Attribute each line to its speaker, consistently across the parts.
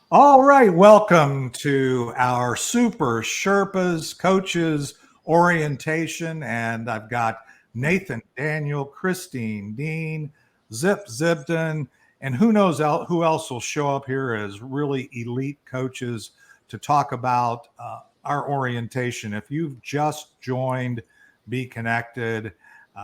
Speaker 1: All right, welcome to our Super Sherpas Coaches Orientation. And I've got Nathan, Daniel, Christine, Dean, Zipton, and who knows who else will show up here as really elite coaches to talk about our orientation. If you've just joined BeeKonnected,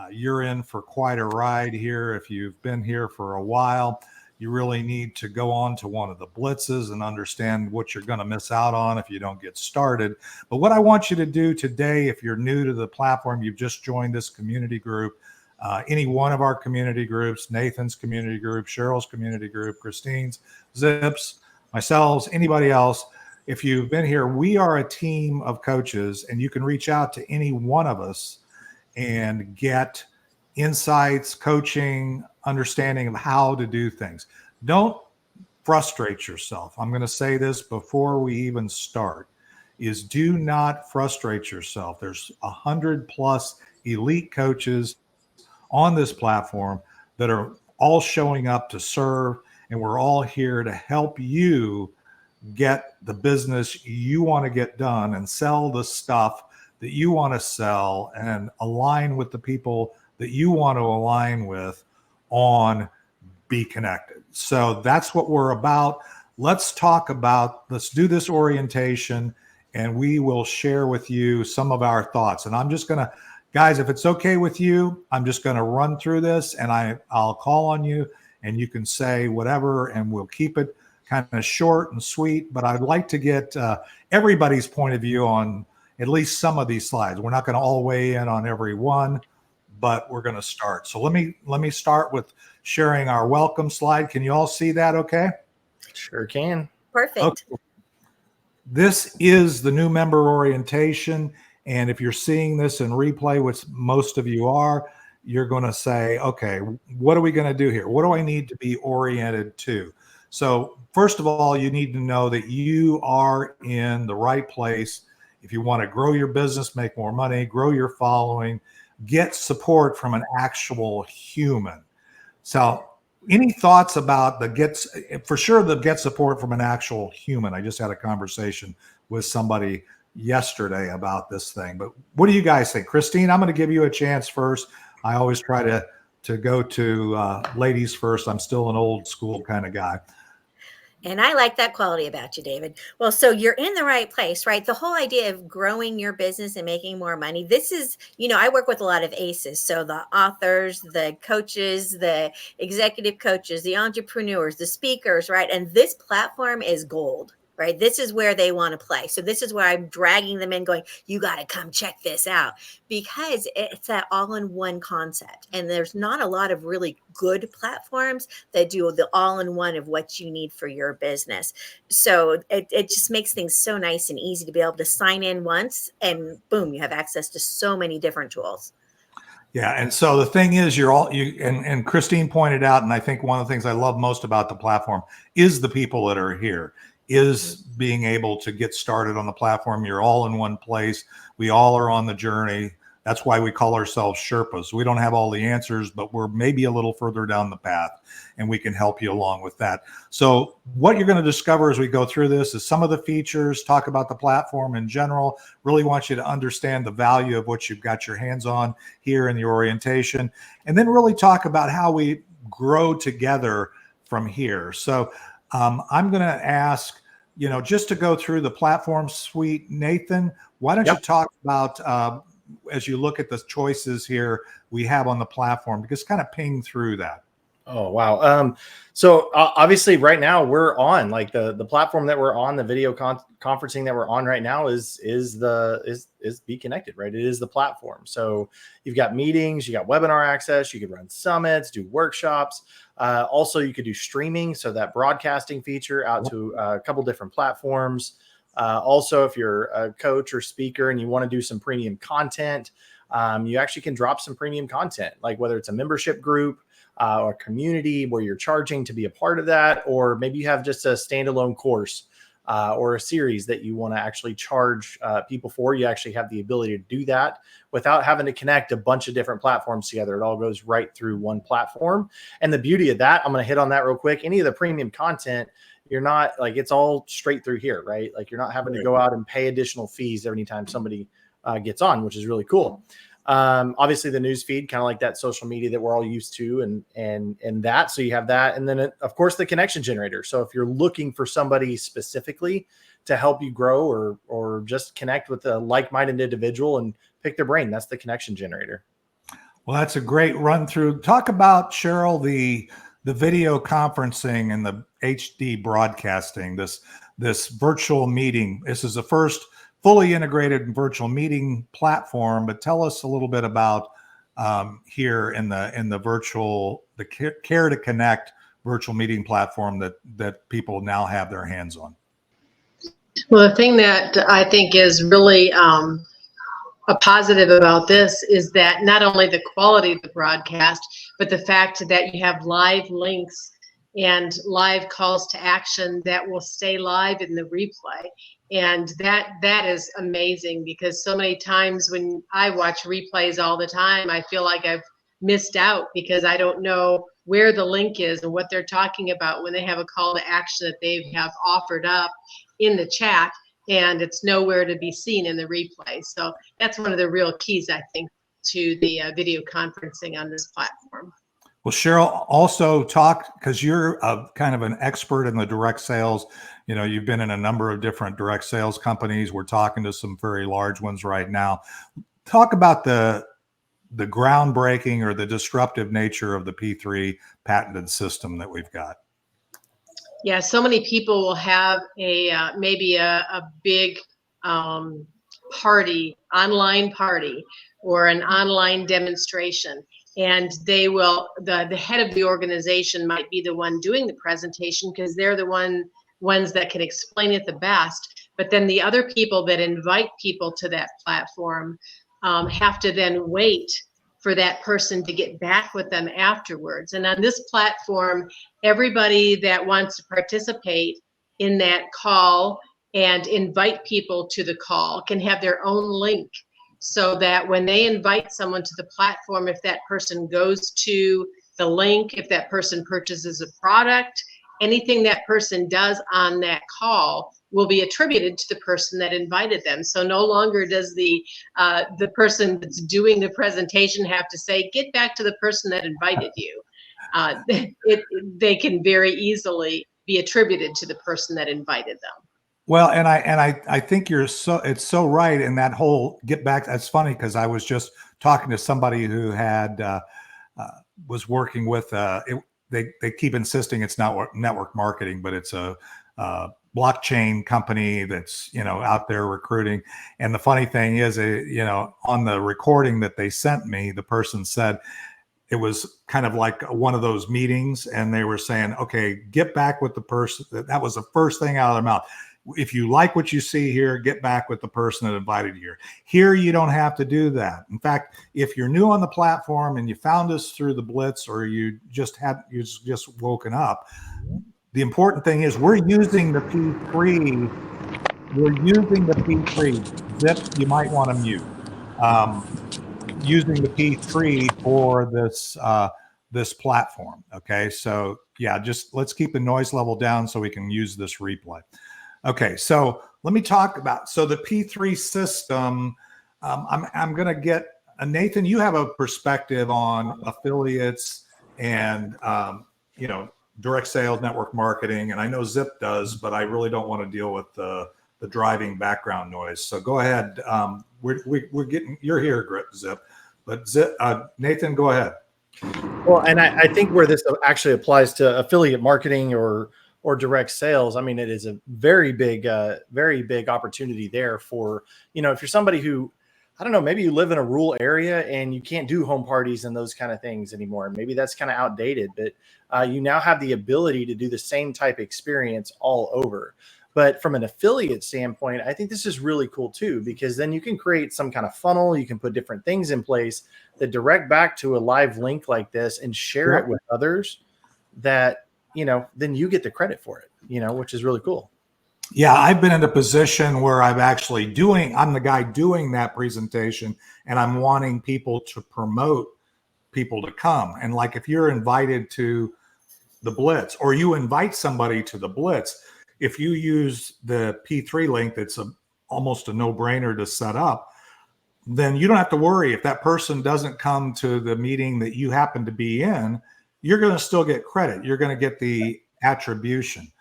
Speaker 1: you're in for quite a ride here. If you've been here for a while, you really need to go on to one of the blitzes and understand what you're going to miss out on if you don't get started. But what I want you to do today, if you're new to the platform, you've just joined this community group, any one of our community groups, Nathan's community group, Cheryl's community group, Christine's, Zip's, myself, anybody else, if you've been here, we are a team of coaches, and you can reach out to any one of us and get insights, coaching, understanding of how to do things. Don't frustrate yourself. I'm going to say this before we even start, is do not frustrate yourself. There's 100+ elite coaches on this platform that are all showing up to serve, and we're all here to help you get the business you want to get done and sell the stuff that you want to sell and align with the people that you want to align with on BeeKonnected. So that's what we're about. Let's do this orientation, and we will share with you some of our thoughts. And I'm just going to, guys, if it's okay with you, I'm just going to run through this, and I'll call on you and you can say whatever, and we'll keep it kind of short and sweet. But I'd like to get everybody's point of view on at least some of these slides. We're not going to all weigh in on every one, but we're going to start. So let me start with sharing our welcome slide. Can you all see that okay?
Speaker 2: Sure can.
Speaker 3: Perfect.
Speaker 1: Okay. This is the new member orientation. And if you're seeing this in replay, which most of you are, you're going to say, okay, what are we going to do here? What do I need to be oriented to? So first of all, you need to know that you are in the right place. If you want to grow your business, make more money, grow your following, get support from an actual human. So any thoughts about get support from an actual human? I just had a conversation with somebody yesterday about this thing, but what do you guys think? Christine, I'm going to give you a chance first. I always try to go to ladies first. I'm still an old school kind of guy.
Speaker 3: And I like that quality about you, David. Well, so you're in the right place, right? The whole idea of growing your business and making more money. This is, I work with a lot of ACEs. So the authors, the coaches, the executive coaches, the entrepreneurs, the speakers, right? And this platform is gold, right? This is where they want to play. So this is where I'm dragging them in going, you got to come check this out, because it's that all-in-one concept. And there's not a lot of really good platforms that do the all-in-one of what you need for your business. So it just makes things so nice and easy to be able to sign in once and boom, you have access to so many different tools.
Speaker 1: Yeah. And so the thing is, and Christine pointed out, and I think one of the things I love most about the platform is the people that are here, is being able to get started on the platform. You're all in one place. We all are on the journey. That's why we call ourselves Sherpas. We don't have all the answers, but we're maybe a little further down the path, and we can help you along with that. So what you're going to discover as we go through this is some of the features, talk about the platform in general, really want you to understand the value of what you've got your hands on here in the orientation, and then really talk about how we grow together from here. So I'm going to ask, just to go through the platform suite, Nathan, why don't you talk about, as you look at the choices here we have on the platform, because kind of ping through that.
Speaker 2: Oh, wow. So obviously right now we're on like the platform that we're on, the video conferencing that we're on right now is BeeKonnected, right? It is the platform. So you've got meetings, you got webinar access, you could run summits, do workshops. Also you could do streaming. So that broadcasting feature out to a couple different platforms. Also, if you're a coach or speaker and you want to do some premium content, you actually can drop some premium content, like whether it's a membership group, or community where you're charging to be a part of that, or maybe you have just a standalone course or a series that you want to actually charge people for, you actually have the ability to do that without having to connect a bunch of different platforms together. It all goes right through one platform. And the beauty of that, I'm going to hit on that real quick. Any of the premium content, you're not like, it's all straight through here, right? Like you're not having to go out and pay additional fees every time somebody gets on, which is really cool. Obviously the news feed, kind of like that social media that we're all used to, and that, so you have that. And then of course the connection generator. So if you're looking for somebody specifically to help you grow or just connect with a like-minded individual and pick their brain, that's the connection generator.
Speaker 1: Well, that's a great run through. Talk about, Cheryl, the video conferencing and the HD broadcasting, this virtual meeting. This is the first fully integrated virtual meeting platform, but tell us a little bit about here in the virtual, the Care to Connect virtual meeting platform that people now have their hands on.
Speaker 4: Well, the thing that I think is really a positive about this is that not only the quality of the broadcast, but the fact that you have live links and live calls to action that will stay live in the replay. And that is amazing, because so many times when I watch replays all the time, I feel like I've missed out because I don't know where the link is and what they're talking about when they have a call to action that they have offered up in the chat, and it's nowhere to be seen in the replay. So that's one of the real keys, I think, to the video conferencing on this platform.
Speaker 1: Well, Cheryl, also talk, because you're kind of an expert in the direct sales. You know, you've been in a number of different direct sales companies. We're talking to some very large ones right now. Talk about the groundbreaking or the disruptive nature of the P3 patented system that we've got.
Speaker 4: Yeah, so many people will have maybe a big party, online party, or an online demonstration. And they will, the head of the organization might be the one doing the presentation because they're the ones that can explain it the best. But then the other people that invite people to that platform have to then wait for that person to get back with them afterwards. And on this platform, everybody that wants to participate in that call and invite people to the call can have their own link, so that when they invite someone to the platform, if that person goes to the link, if that person purchases a product, anything that person does on that call will be attributed to the person that invited them. So no longer does the person that's doing the presentation have to say, get back to the person that invited you. They can very easily be attributed to the person that invited them.
Speaker 1: Well, and I think it's so right in that whole get back. That's funny because I was just talking to somebody who had was working with they keep insisting it's not network marketing, but it's a blockchain company that's, you know, out there recruiting. And the funny thing is, you know, on the recording that they sent me, the person said it was kind of like one of those meetings, and they were saying, okay, get back with the person. That was the first thing out of their mouth. If you like what you see here, get back with the person that invited you here. Here, you don't have to do that. In fact, if you're new on the platform and you found us through the Blitz, or you just woken up, the important thing is we're using the P3. We're using the P3. Zip, you might want to mute. Using the P3 for this platform. Okay, so yeah, just let's keep the noise level down so we can use this replay. Okay, so let me talk about, so the P3 system, I'm going to get, Nathan, you have a perspective on affiliates and, you know, direct sales, network marketing, and I know Zip does, but I really don't want to deal with the driving background noise. So go ahead. We're getting, you're here, Zip, but Zip, Nathan, go ahead.
Speaker 2: Well, and I think where this actually applies to affiliate marketing or direct sales, I mean, it is a very big opportunity there for, you know, if you're somebody who, I don't know, maybe you live in a rural area and you can't do home parties and those kind of things anymore. Maybe that's kind of outdated, but you now have the ability to do the same type of experience all over. But from an affiliate standpoint, I think this is really cool too, because then you can create some kind of funnel. You can put different things in place that direct back to a live link like this and share it with others that, you know, then you get the credit for it, you know, which is really cool.
Speaker 1: Yeah, I've been in a position where I'm the guy doing that presentation, and I'm wanting people to promote people to come. And like if you're invited to the Blitz or you invite somebody to the Blitz, if you use the P3 link, that's almost a no-brainer to set up, then you don't have to worry if that person doesn't come to the meeting that you happen to be in. You're going to still get credit. You're going to get the attribution.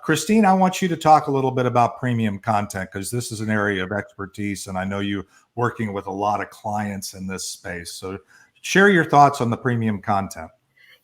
Speaker 1: Christine, I want you to talk a little bit about premium content because this is an area of expertise, and I know you're working with a lot of clients in this space. So share your thoughts on the premium content.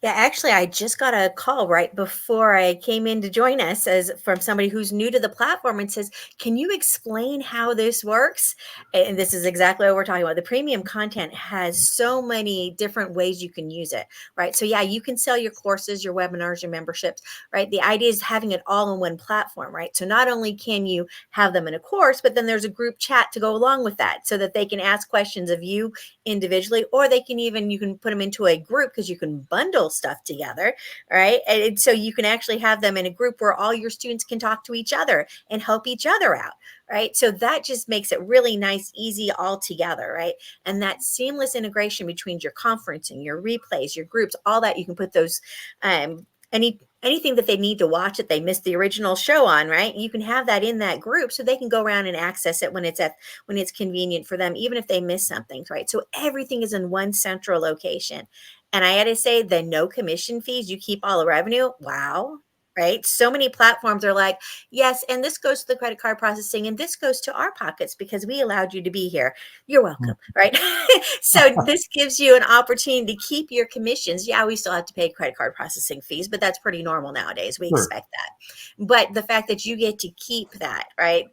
Speaker 3: Yeah, actually, I just got a call right before I came in to join us as from somebody who's new to the platform and says, "Can you explain how this works?" And this is exactly what we're talking about. The premium content has so many different ways you can use it, right? So yeah, you can sell your courses, your webinars, your memberships, right? The idea is having it all in one platform, right? So not only can you have them in a course, but then there's a group chat to go along with that so that they can ask questions of you individually, or they can even, you can put them into a group because you can bundle stuff together, right? And so you can actually have them in a group where all your students can talk to each other and help each other out, right? So that just makes it really nice, easy all together, right? And that seamless integration between your conferencing, your replays, your groups, all that, you can put those anything that they need to watch that they missed the original show on, right? You can have that in that group so they can go around and access it when it's convenient for them, even if they miss something, right? So everything is in one central location. And I had to say, the no commission fees, you keep all the revenue. Wow. Right. So many platforms are like, yes, and this goes to the credit card processing and this goes to our pockets because we allowed you to be here. You're welcome. Right. So this gives you an opportunity to keep your commissions. Yeah, we still have to pay credit card processing fees, but that's pretty normal nowadays. We
Speaker 1: Sure.
Speaker 3: expect that. But the fact that you get to keep that, right?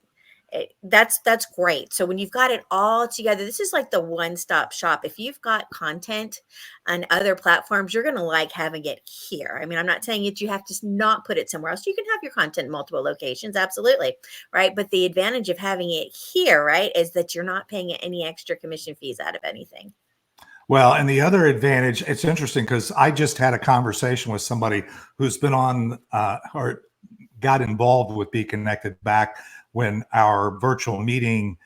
Speaker 3: That's great. So when you've got it all together, this is like the one-stop shop. If you've got content on other platforms, you're going to like having it here. I mean, I'm not saying that you have to not put it somewhere else. You can have your content in multiple locations, absolutely, right? But the advantage of having it here, right, is that you're not paying any extra commission fees out of anything.
Speaker 1: Well, and the other advantage, it's interesting because I just had a conversation with somebody who's been on or got involved with BeeKonnected back when our virtual meeting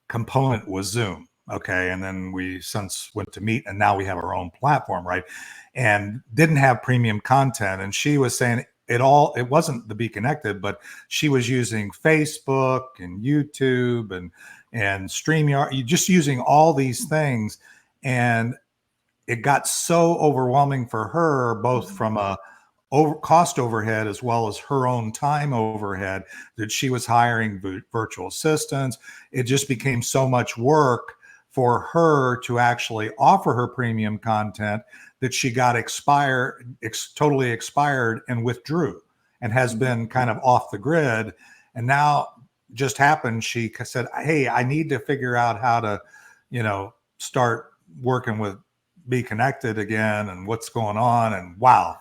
Speaker 1: component was Zoom. Okay. And then we since went to Meet and now we have our own platform, right? And didn't have premium content. And she was saying it wasn't the BeeKonnected, but she was using Facebook and YouTube and StreamYard, just using all these things. And it got so overwhelming for her, both from a cost overhead as well as her own time overhead, that she was hiring virtual assistants. It just became so much work for her to actually offer her premium content that she got totally expired and withdrew and has been kind of off the grid. And now just happened, she said, "Hey, I need to figure out how to, start working with BeeKonnected again and what's going on." And wow,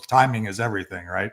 Speaker 1: timing is everything, right?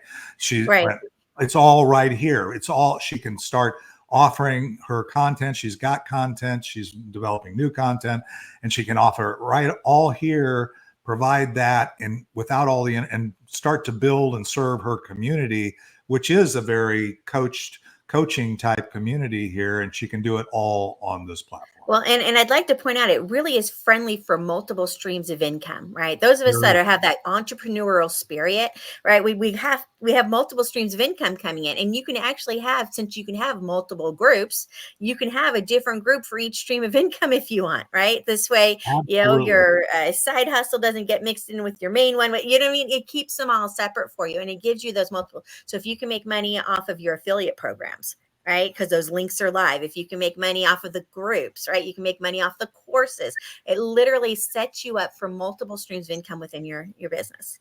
Speaker 3: Right.
Speaker 1: It's all right here. She can start offering her content. She's got content, she's developing new content, and she can offer it right all here, provide that, and without all and start to build and serve her community, which is a very coaching type community here. And she can do it all on this platform.
Speaker 3: Well, and I'd like to point out, it really is friendly for multiple streams of income, right? Those of us that have that entrepreneurial spirit, right? We have multiple streams of income coming in, and you can actually have, since you can have multiple groups, you can have a different group for each stream of income if you want, right? This way,
Speaker 1: Absolutely.
Speaker 3: your side hustle doesn't get mixed in with your main one. You know what I mean? It keeps them all separate for you, and it gives you those multiple. So if you can make money off of your affiliate programs, right? Because those links are live. If you can make money off of the groups, right? You can make money off the courses. It literally sets you up for multiple streams of income within your business.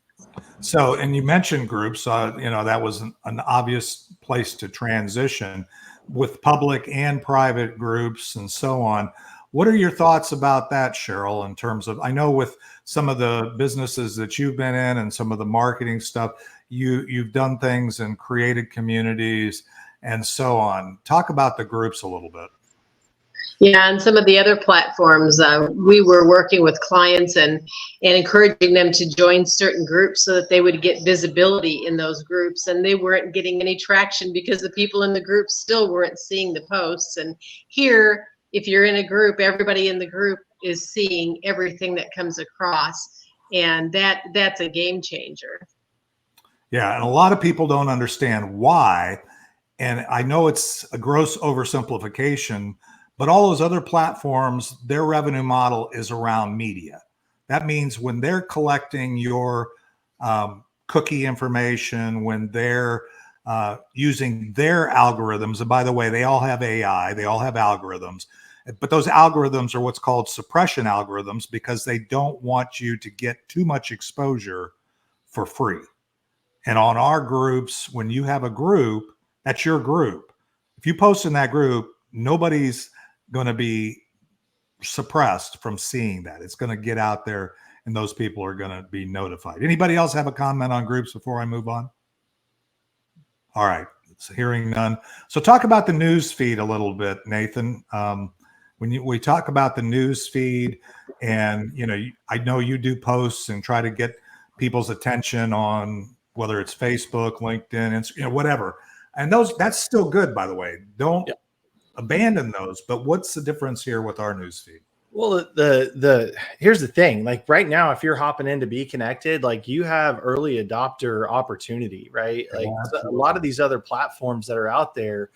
Speaker 1: So, and you mentioned groups, that was an obvious place to transition with public and private groups and so on. What are your thoughts about that, Cheryl, in terms of, I know with some of the businesses that you've been in and some of the marketing stuff, you've done things and created communities and so on. Talk about the groups a little bit.
Speaker 4: Yeah, and some of the other platforms, we were working with clients and encouraging them to join certain groups so that they would get visibility in those groups, and they weren't getting any traction because the people in the group still weren't seeing the posts. And here, if you're in a group, everybody in the group is seeing everything that comes across, and that's a game changer.
Speaker 1: Yeah, and a lot of people don't understand why. And I know it's a gross oversimplification, but all those other platforms, their revenue model is around media. That means when they're collecting your cookie information, when they're using their algorithms, and by the way, they all have AI, they all have algorithms, but those algorithms are what's called suppression algorithms because they don't want you to get too much exposure for free. And on our groups, when you have a group, that's your group. If you post in that group, nobody's going to be suppressed from seeing that. It's going to get out there and those people are going to be notified. Anybody else have a comment on groups before I move on? All right. So hearing none. So talk about the news feed a little bit, Nathan. When we talk about the news feed and, I know you do posts and try to get people's attention on whether it's Facebook, LinkedIn, whatever. And that's still good, by the way. Don't abandon those. But what's the difference here with our newsfeed?
Speaker 2: Well, here's the thing. Like right now, if you're hopping into BeeKonnected, like you have early adopter opportunity, right? Like a lot of these other platforms that are out there,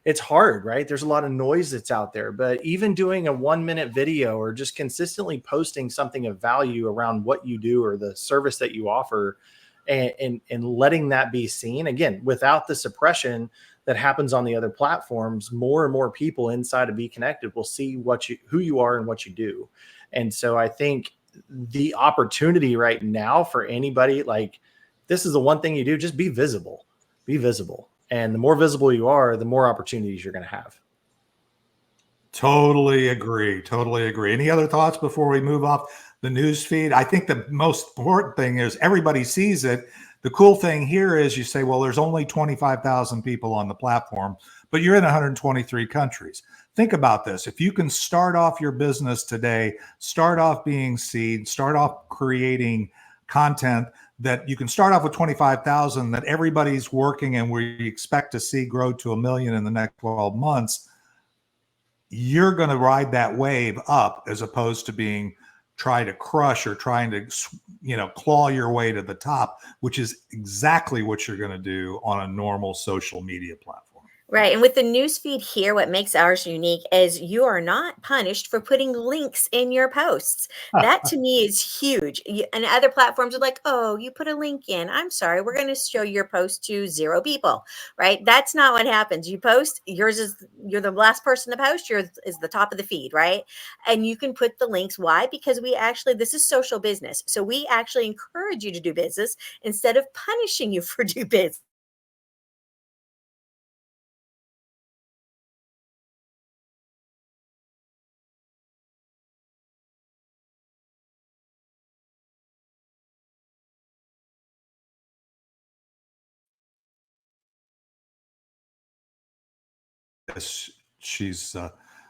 Speaker 2: it's hard, right? There's a lot of noise that's out there, but even doing a 1-minute video or just consistently posting something of value around what you do or the service that you offer and letting that be seen, again, without the suppression that happens on the other platforms, more and more people inside of BeeKonnected will see who you are and what you do. And so I think the opportunity right now for anybody, like this is the one thing you do, just be visible. And the more visible you are, the more opportunities you're going to have.
Speaker 1: Totally agree. Any other thoughts before we move off the news feed? I think the most important thing is everybody sees it. The cool thing here is you say, well, there's only 25,000 people on the platform, but you're in 123 countries. Think about this. If you can start off your business today, start off being seen, start off creating content that you can start off with 25,000 that everybody's working and we expect to see grow to 1 million in the next 12 months, you're going to ride that wave up as opposed to try to crush or trying to, claw your way to the top, which is exactly what you're going to do on a normal social media platform.
Speaker 3: Right. And with the newsfeed here, what makes ours unique is you are not punished for putting links in your posts. That to me is huge. And other platforms are like, oh, you put a link in. I'm sorry, we're going to show your post to 0 people. Right. That's not what happens. You post, you're the last person to post, yours is the top of the feed. Right. And you can put the links. Why? Because this is social business. So we actually encourage you to do business instead of punishing you for do business.
Speaker 1: She's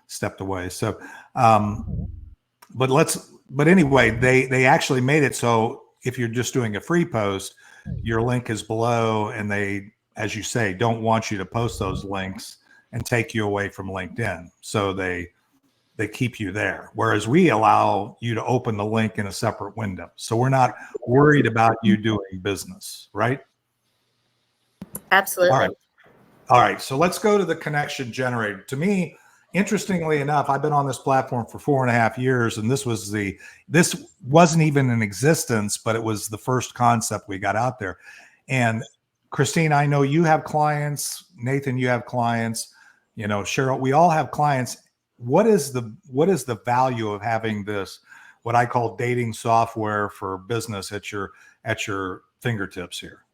Speaker 1: stepped away. So, but anyway, they actually made it so if you're just doing a free post, your link is below, and they, as you say, don't want you to post those links and take you away from LinkedIn. So they keep you there. Whereas we allow you to open the link in a separate window. So we're not worried about you doing business, right?
Speaker 3: Absolutely.
Speaker 1: All right, so let's go to the connection generator. To me, interestingly enough, I've been on this platform for 4.5 years, and this wasn't even in existence, but it was the first concept we got out there. And Christine, I know you have clients. Nathan, you have clients. Cheryl, we all have clients. What is the value of having this, what I call dating software for business at your fingertips here?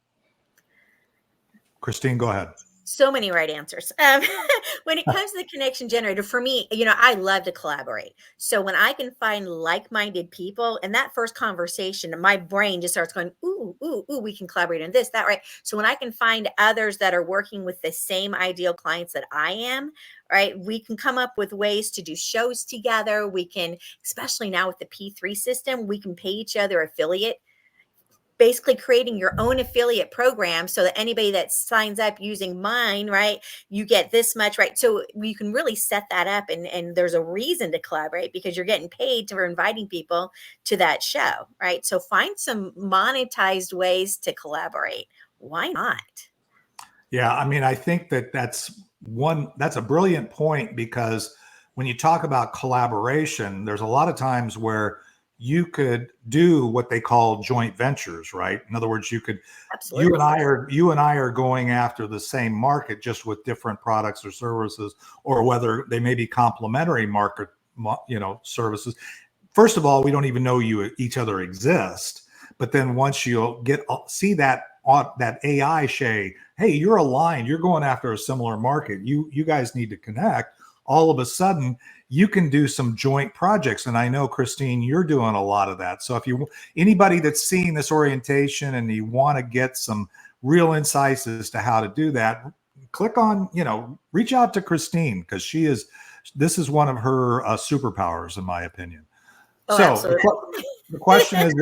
Speaker 1: Christine, go ahead.
Speaker 3: So many right answers. When it comes to the connection generator, for me, I love to collaborate. So when I can find like-minded people, and that first conversation, my brain just starts going, ooh, ooh, ooh, we can collaborate on this, that, right? So when I can find others that are working with the same ideal clients that I am, right, we can come up with ways to do shows together. We can, especially now with the P3 system, we can pay each other affiliate, basically creating your own affiliate program so that anybody that signs up using mine, right, you get this much, right? So you can really set that up, and there's a reason to collaborate because you're getting paid for inviting people to that show, right? So find some monetized ways to collaborate. Why not?
Speaker 1: Yeah, I mean, I think that's a brilliant point, because when you talk about collaboration, there's a lot of times where you could do what they call joint ventures, right? In other words,
Speaker 3: Absolutely.
Speaker 1: you and I are going after the same market, just with different products or services, or whether they may be complementary market, services. First of all, we don't even know each other exist. But then once you see that AI say, hey, you're aligned, you're going after a similar market, you guys need to connect. All of a sudden, you can do some joint projects. And I know, Christine, you're doing a lot of that. So if anybody that's seeing this orientation and you want to get some real insights as to how to do that, click on, reach out to Christine, because this is one of her superpowers, in my opinion.
Speaker 3: Oh,
Speaker 1: So
Speaker 3: absolutely.
Speaker 1: the question is,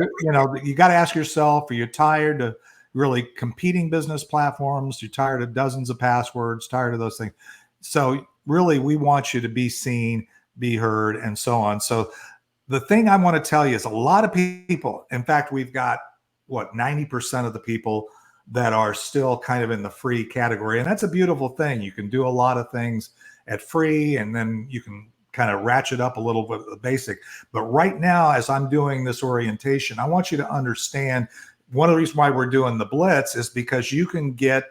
Speaker 1: you got to ask yourself, are you tired of really competing business platforms? You're tired of dozens of passwords, tired of those things. So really, we want you to be seen, be heard, and so on. So the thing I want to tell you is, a lot of people, in fact, we've got 90% of the people that are still kind of in the free category. And that's a beautiful thing. You can do a lot of things at free, and then you can kind of ratchet up a little bit of the basic. But right now, as I'm doing this orientation, I want you to understand, one of the reasons why we're doing the Blitz is because you can get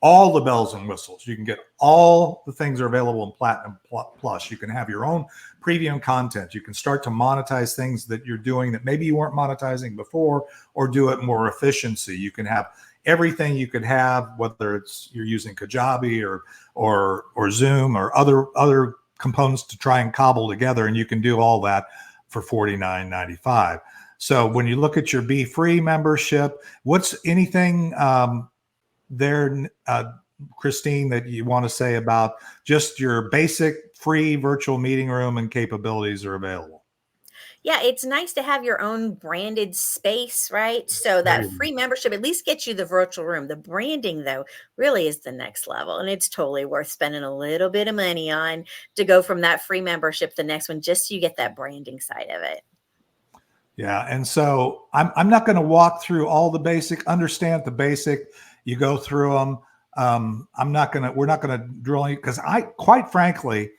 Speaker 1: all the bells and whistles. You can get all the things that are available in Platinum Plus. You can have your own premium content. You can start to monetize things that you're doing that maybe you weren't monetizing before, or do it more efficiency. You can have everything you could have, whether it's you're using Kajabi or Zoom or other components to try and cobble together, and you can do all that for $49.95. So when you look at your Be Free membership, what's anything there, Christine, that you want to say about just your basic free virtual meeting room and capabilities are available?
Speaker 3: Yeah, it's nice to have your own branded space, right? So that free membership at least gets you the virtual room. The branding, though, really is the next level. And it's totally worth spending a little bit of money on to go from that free membership to the next one, just so you get that branding side of it.
Speaker 1: Yeah. And so I'm not going to walk through all the basic, understand the basic. You go through them. we're not going to drill in, because quite frankly,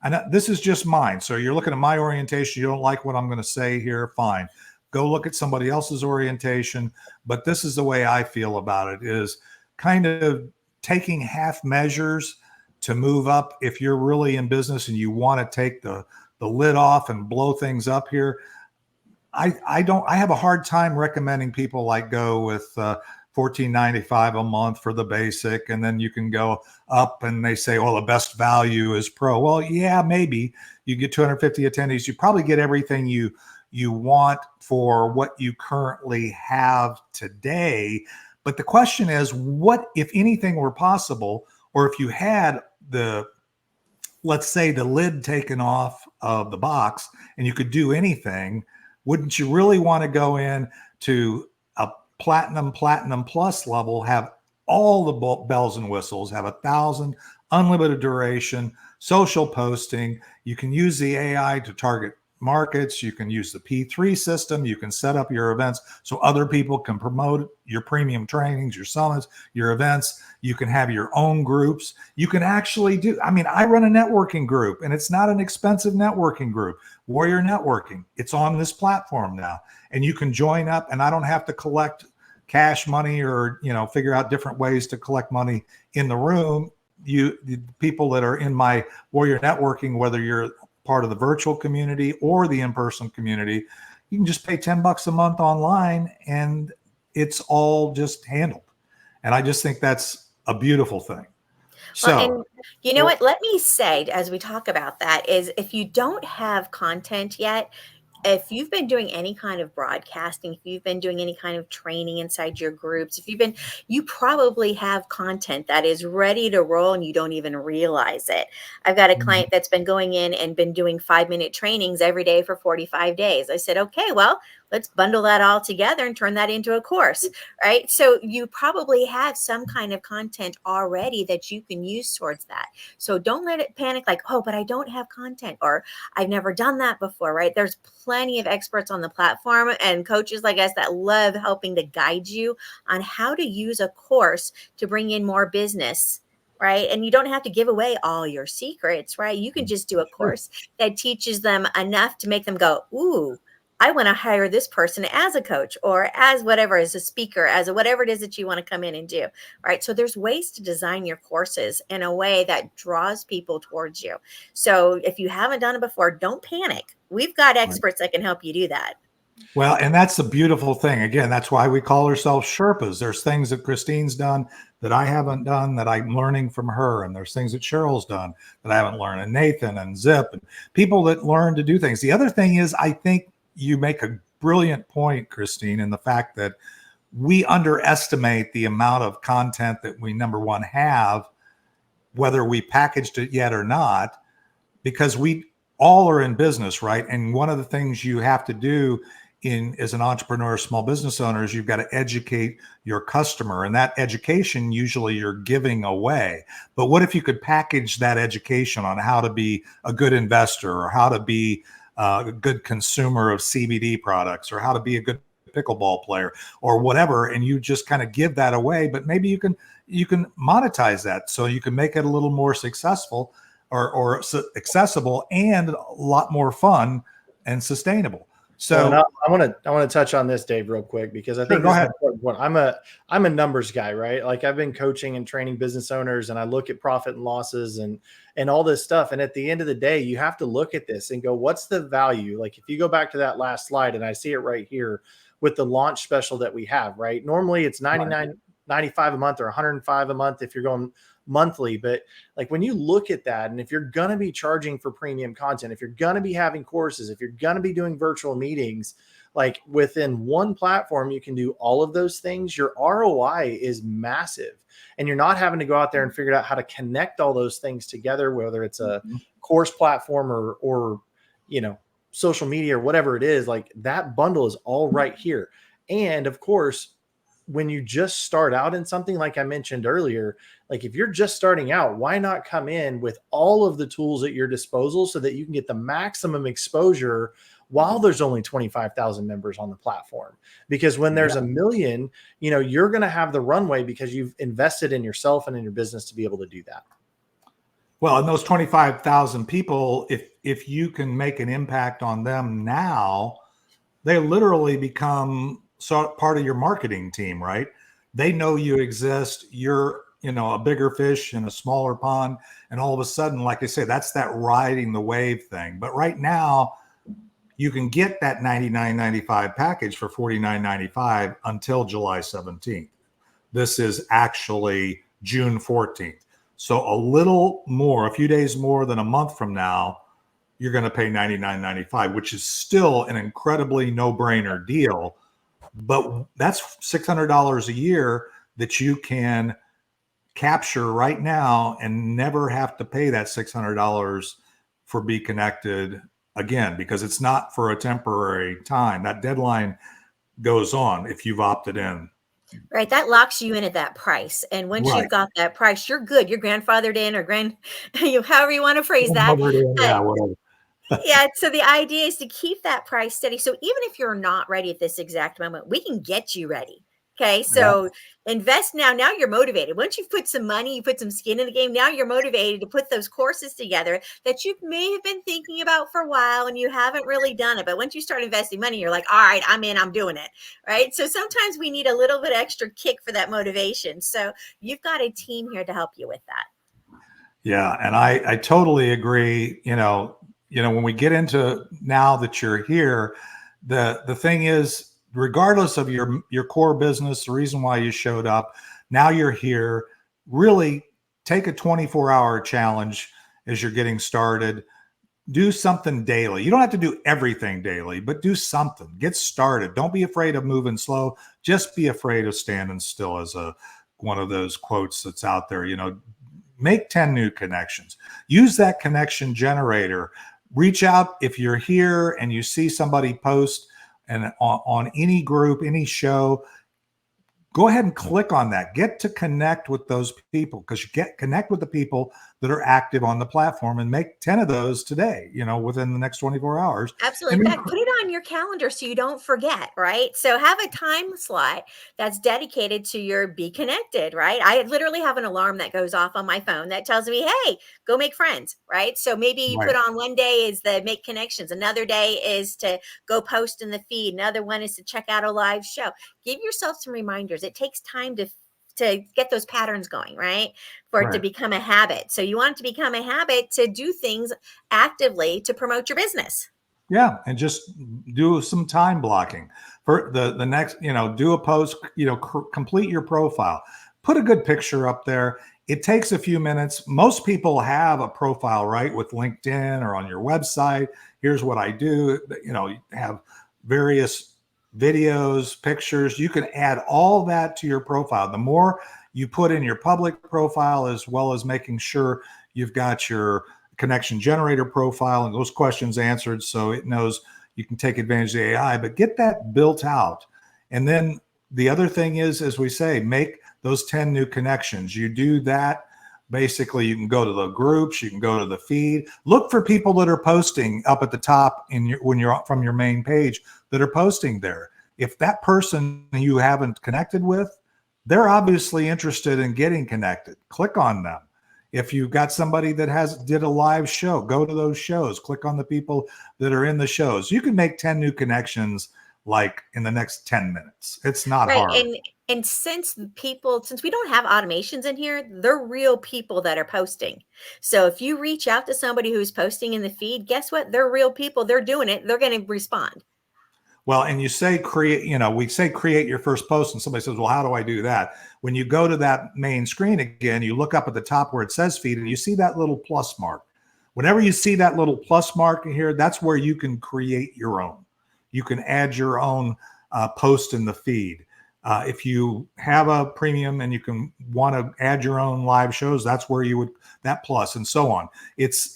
Speaker 1: and this is just mine. So you're looking at my orientation. You don't like what I'm going to say here. Fine. Go look at somebody else's orientation. But this is the way I feel about it, is kind of taking half measures to move up. If you're really in business and you want to take the lid off and blow things up here, I have a hard time recommending people like go with $14.95 a month for the basic, and then you can go up, and they say, well, the best value is Pro. Well, yeah, maybe you get 250 attendees. You probably get everything you want for what you currently have today. But the question is, what if anything were possible, or if you had let's say the lid taken off of the box and you could do anything, wouldn't you really want to go in to a platinum plus level, have all the bells and whistles, have 1,000 unlimited duration, social posting? You can use the AI to target markets. You can use the P3 system. You can set up your events so other people can promote your premium trainings, your summits, your events. You can have your own groups. You can actually I run a networking group, and it's not an expensive networking group. Warrior Networking. It's on this platform now, and you can join up, and I don't have to collect cash money or, figure out different ways to collect money in the room. The people that are in my Warrior Networking, whether you're part of the virtual community or the in-person community, you can just pay $10 a month online, and it's all just handled. And I just think that's a beautiful thing.
Speaker 3: Well,
Speaker 1: So,
Speaker 3: and you know what? Let me say, as we talk about that, is if you don't have content yet, if you've been doing any kind of broadcasting, if you've been doing any kind of training inside your groups, you probably have content that is ready to roll and you don't even realize it. I've got a client that's been going in and been doing 5-minute trainings every day for 45 days. I said, okay, well, let's bundle that all together and turn that into a course, right? So you probably have some kind of content already that you can use towards that. So don't let it panic like, oh, but I don't have content, or I've never done that before, right? There's plenty of experts on the platform and coaches like us that love helping to guide you on how to use a course to bring in more business, right? And you don't have to give away all your secrets, right? You can just do a course that teaches them enough to make them go, ooh, I want to hire this person as a coach or as whatever, as a speaker, as a whatever it is that you want to come in and do, right? So there's ways to design your courses in a way that draws people towards you. So if you haven't done it before, don't panic. We've got experts that can help you do that.
Speaker 1: well, and that's the beautiful thing. Again, that's why we call ourselves Sherpas. There's things that Christine's done that I haven't done that I'm learning from her. And there's things that Cheryl's done that I haven't learned. And Nathan and Zip and people that learn to do things. The other thing is, I think you make a brilliant point, Christine, in the fact that we underestimate the amount of content that we, number one, have, whether we packaged it yet or not, because we all are in business, right? And one of the things you have to do as an entrepreneur, small business owner, is you've got to educate your customer, and that education usually you're giving away. But what if you could package that education on how to be a good investor, or how to be a good consumer of CBD products, or how to be a good pickleball player, or whatever, and you just kind of give that away? But maybe you can monetize that so you can make it a little more successful or accessible and a lot more fun and sustainable. So
Speaker 2: well, I want to touch on this, Dave, real quick, because I think
Speaker 1: go ahead.
Speaker 2: I'm a numbers guy, right? Like, I've been coaching and training business owners, and I look at profit and losses and all this stuff. And at the end of the day, you have to look at this and go, what's the value? Like, if you go back to that last slide, and I see it right here with the launch special that we have, right? Normally it's $99.95 a month or $105 a month if you're going monthly. But like, when you look at that, and if you're going to be charging for premium content, if you're going to be having courses, if you're going to be doing virtual meetings, like within one platform, you can do all of those things. Your ROI is massive, and you're not having to go out there and figure out how to connect all those things together, whether it's a course platform or, you know, social media or whatever it is. Like, that bundle is all right here. And of course, when you just start out in something, like I mentioned earlier, like if you're just starting out, why not come in with all of the tools at your disposal so that you can get the maximum exposure while there's only 25,000 members on the platform? Because when there's a million, you know, you're going to have the runway because you've invested in yourself and in your business to be able to do that.
Speaker 1: Well, and those 25,000 people, if you can make an impact on them now, they literally become part of your marketing team, right? They know you exist. You're, you know, a bigger fish in a smaller pond. And all of a sudden, like I say, that's that riding the wave thing. But right now, you can get that $99.95 package for $49.95 until July 17th. This is actually June 14th. So a little more, a few days more than a month from now, you're going to pay $99.95, which is still an incredibly no-brainer deal. But that's $600 a year that you can capture right now and never have to pay that $600 for BeeKonnected again, because it's not for a temporary time. That deadline goes on if you've opted in.
Speaker 3: Right. That locks you in at that price. And once
Speaker 1: Right.
Speaker 3: you've got that price, you're good. You're grandfathered in, or however you want to phrase that.
Speaker 1: Yeah, whatever.
Speaker 3: Yeah. So the idea is to keep that price steady. So even if you're not ready at this exact moment, we can get you ready. Okay. So invest now. Now you're motivated. Once you've put some money, you put some skin in the game. Now you're motivated to put those courses together that you may have been thinking about for a while and you haven't really done it. But once you start investing money, you're like, all right, I'm in, I'm doing it. Right. So sometimes we need a little bit extra kick for that motivation. So you've got a team here to help you with that.
Speaker 1: Yeah. And I totally agree. You know, when we get into now that you're here, the thing is, regardless of your core business, the reason why you showed up, now you're here, really take a 24-hour challenge as you're getting started. Do something daily. You don't have to do everything daily, but do something. Get started. Don't be afraid of moving slow. Just be afraid of standing still, as one of those quotes that's out there. Make 10 new connections. Use that connection generator. Reach out if you're here and you see somebody post and on any group, any show. Go ahead and click on that. Get to connect with those people, because you connect with the people that are active on the platform, and make 10 of those today, within the next 24 hours.
Speaker 3: Absolutely. In fact, put it on your calendar so you don't forget, right? So have a time slot that's dedicated to your BeeKonnected, right? I literally have an alarm that goes off on my phone that tells me, hey, go make friends, right? So maybe you put on one day is the make connections. Another day is to go post in the feed. Another one is to check out a live show. Give yourself some reminders. It takes time to get those patterns going, right? For it to become a habit. So you want it to become a habit to do things actively to promote your business.
Speaker 1: Yeah. And just do some time blocking for the next, do a post, complete your profile, put a good picture up there. It takes a few minutes. Most people have a profile, right? With LinkedIn or on your website. Here's what I do. You have various videos, pictures. You can add all that to your profile. The more you put in your public profile, as well as making sure you've got your connection generator profile and those questions answered, so it knows you can take advantage of the AI, but get that built out. And then the other thing is, as we say, make those 10 new connections. You do that. Basically, you can go to the groups, you can go to the feed, look for people that are posting up at the top when you're from your main page that are posting there. If that person you haven't connected with, they're obviously interested in getting connected. Click on them. If you've got somebody that did a live show, go to those shows, click on the people that are in the shows. You can make 10 new connections like in the next 10 minutes. It's not hard.
Speaker 3: And since we don't have automations in here, they're real people that are posting. So if you reach out to somebody who's posting in the feed, guess what? They're real people. They're doing it. They're going to respond.
Speaker 1: Well, and you say we say create your first post, and somebody says, well, how do I do that? When you go to that main screen again, you look up at the top where it says feed, and you see that little plus mark. Whenever you see that little plus mark in here, that's where you can create your own. You can add your own post in the feed. If you have a premium and you can want to add your own live shows, that's where you would, that plus, and so on. It's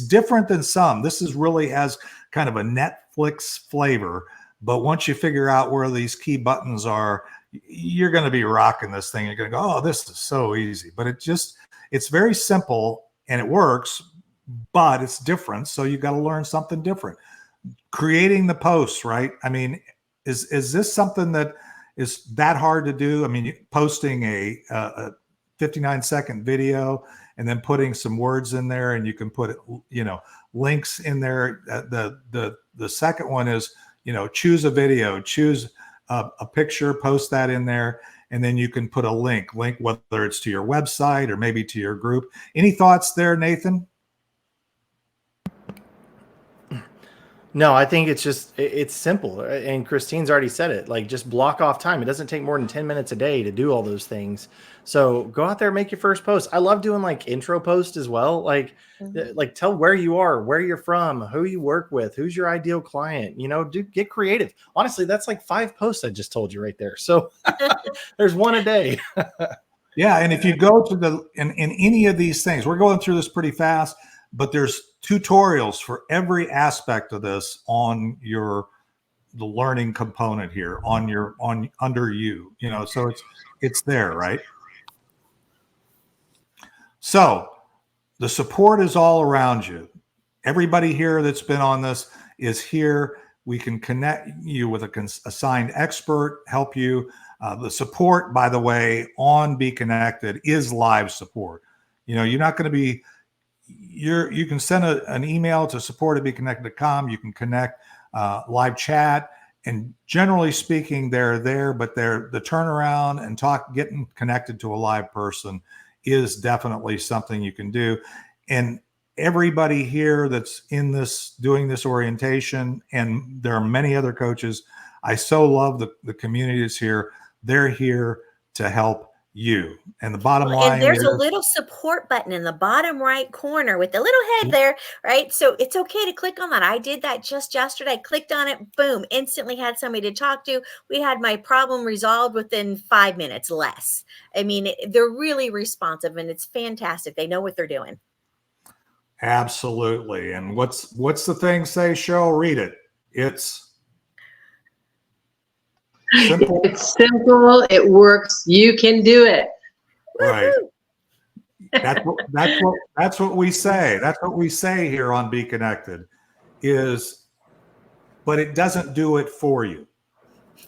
Speaker 1: different than some. This is really has kind of a Netflix flavor, but once you figure out where these key buttons are, you're going to be rocking this thing. You're going to go, oh, this is so easy. But it's very simple and it works, but it's different. So you've got to learn something different. Creating the posts, right? I mean, is this something that is that hard to do? I mean, posting a 59-second video and then putting some words in there, and you can put links in there. The second one is choose a video, choose a picture, post that in there, and then you can put a link whether it's to your website or maybe to your group. Any thoughts there, Nathan?
Speaker 2: No, I think it's simple. And Christine's already said it, like just block off time. It doesn't take more than 10 minutes a day to do all those things. So go out there and make your first post. I love doing like intro posts as well. Like tell where you are, where you're from, who you work with, who's your ideal client, get creative. Honestly, that's like 5 posts I just told you right there. So there's one a day.
Speaker 1: Yeah. And if you go to in any of these things, we're going through this pretty fast, but there's tutorials for every aspect of this on the learning component here under you, so it's there, right? So the support is all around you. Everybody here that's been on this is here. We can connect you with a assigned expert, help you. The support, by the way, on BeeKonnected is live support. You're not going to be you can send an email to support@BeeKonnected.com. You can connect live chat, and generally speaking, they're there, but the turnaround and getting connected to a live person is definitely something you can do. And everybody here that's in this, doing this orientation, and there are many other coaches, I so love the community that's here. They're here to help you. And the bottom
Speaker 3: Well, and
Speaker 1: line
Speaker 3: there's
Speaker 1: is,
Speaker 3: a little support button in the bottom right corner with the little head there, right? So it's okay to click on that. I did that just yesterday. I clicked on it, boom, instantly had somebody to talk to. We had my problem resolved within 5 minutes less. I mean, they're really responsive and it's fantastic. They know what they're doing.
Speaker 1: absolutely. And what's the thing say, Cheryl? Read it. It's simple.
Speaker 4: It's simple. It works. You can do it.
Speaker 1: Right.
Speaker 3: Woo-hoo.
Speaker 1: That's what we say. That's what we say here on BeeKonnected is, but it doesn't do it for you.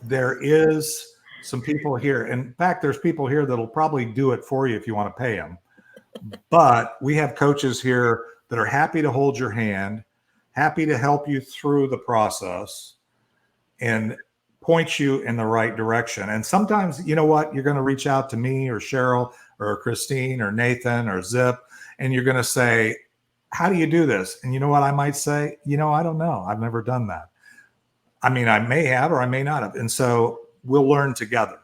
Speaker 1: There is some people here. In fact, there's people here that'll probably do it for you if you want to pay them. But we have coaches here that are happy to hold your hand, happy to help you through the process and point you in the right direction. And sometimes, you know what, you're going to reach out to me or Cheryl or Christine or Nathan or Zip, and you're going to say, how do you do this? And you know what I might say? You know, I don't know. I've never done that. I mean, I may have, or I may not have. And so we'll learn together,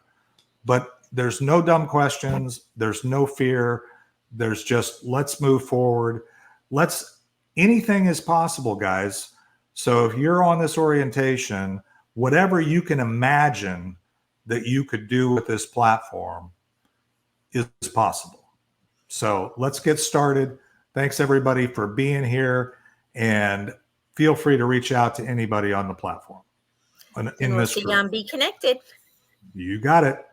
Speaker 1: but there's no dumb questions. There's no fear. There's just, let's move forward. Anything is possible, guys. So if you're on this orientation, whatever you can imagine that you could do with this platform is possible. So let's get started. Thanks everybody for being here, and feel free to reach out to anybody on the platform.
Speaker 3: And we'll see you on BeeKonnected.
Speaker 1: You got it.